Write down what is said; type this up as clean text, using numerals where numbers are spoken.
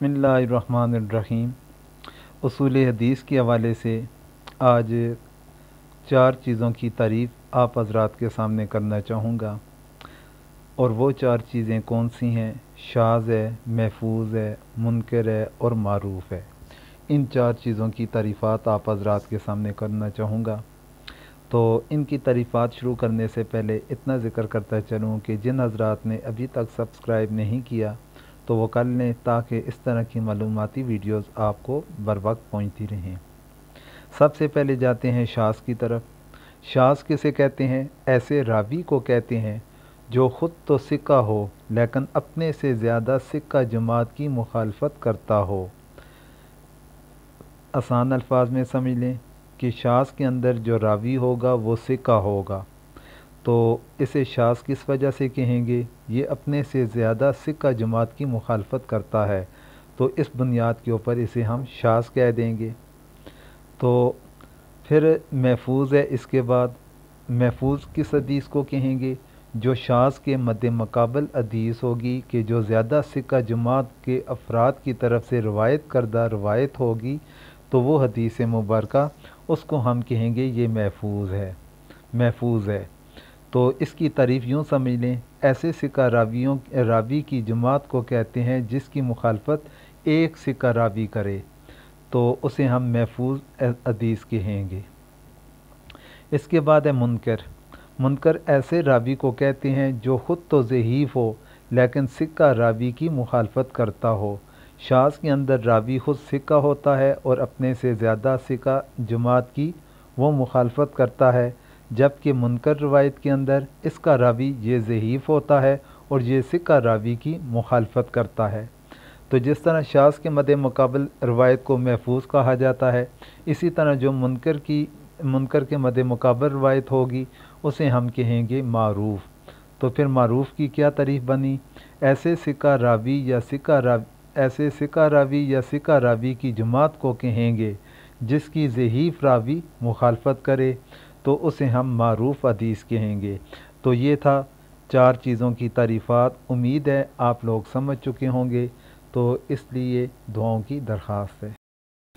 बिस्मिल्लाहिर्रहमानिर्रहीम। उसूल हदीस के हवाले से आज 4 चीज़ों की तारीफ़ आप हज़रात के सामने करना चाहूँगा, और वो 4 चीज़ें कौन सी हैं? शाज़ है, महफूज है, मुनकर है और मारूफ़ है। इन 4 चीज़ों की तारीफ़ात आप हज़रात के सामने करना चाहूँगा। तो इनकी तारीफ़ात शुरू करने से पहले इतना ज़िक्र करता चलूँ कि जिन हज़रात ने अभी तक सब्सक्राइब नहीं किया तो वो कर लें, ताकि इस तरह की मालूमाती वीडियोस आपको बर वक्त पहुँचती रहें। सबसे पहले जाते हैं शाज़ की तरफ। शाज़ किसे कहते हैं? ऐसे रावी को कहते हैं जो ख़ुद तो सिक्का हो लेकिन अपने से ज़्यादा सिक्का जमात की मुखालफत करता हो। आसान अल्फाज में समझ लें कि शाज़ के अंदर जो रावी होगा वो सिक्का होगा, तो इसे शाज़ किस वजह से कहेंगे? ये अपने से ज़्यादा सिक्का जमात की मुखालफत करता है, तो इस बुनियाद के ऊपर इसे हम शाज़ कह देंगे। तो फिर महफूज है। इसके बाद महफूज किस हदीस को कहेंगे? जो शाज़ के मद्दे मुकाबल हदीस होगी कि जो ज़्यादा सिक्का जमात के अफराद की तरफ से रवायत करदा रवायत होगी, तो वो हदीस मुबारका उसको हम कहेंगे ये महफूज है। तो इसकी तारीफ़ यूँ समझ लें, ऐसे सिक्का रावी की जमात को कहते हैं जिसकी मुखालफत एक सिक्का रावी करे, तो उसे हम महफूज हदीस कहेंगे। इसके बाद है मुनकर ऐसे रावी को कहते हैं जो ख़ुद तो ज़ईफ़ हो लेकिन सिक्का रावी की मुखालफत करता हो। शाज़ के अंदर रावी ख़ुद सिक्का होता है और अपने से ज़्यादा सिक्का जमात की वो मुखालफत करता है, जबकि मुनकर रवायत के अंदर इसका रावी ये ज़ईफ़ होता है और ये सिक्का रावी की मुखालफत करता है। तो जिस तरह शाज़ के मद्दे मुकाबल रवायत को महफूज कहा जाता है, इसी तरह जो मुनकर के मद्दे मुकाबल रवायत होगी उसे हम कहेंगे मारूफ़। तो फिर मारूफ़ की क्या तारीफ़ बनी? ऐसे सिक्का रावी या सिक्का रावी की जमात को कहेंगे जिसकी ज़ईफ़ रावी मुखालफत करे, तो उसे हम मारूफ़ हदीस कहेंगे। तो ये था 4 चीज़ों की तारीफ़ात। उम्मीद है आप लोग समझ चुके होंगे, तो इसलिए दुआओं की दरख्वास्त है।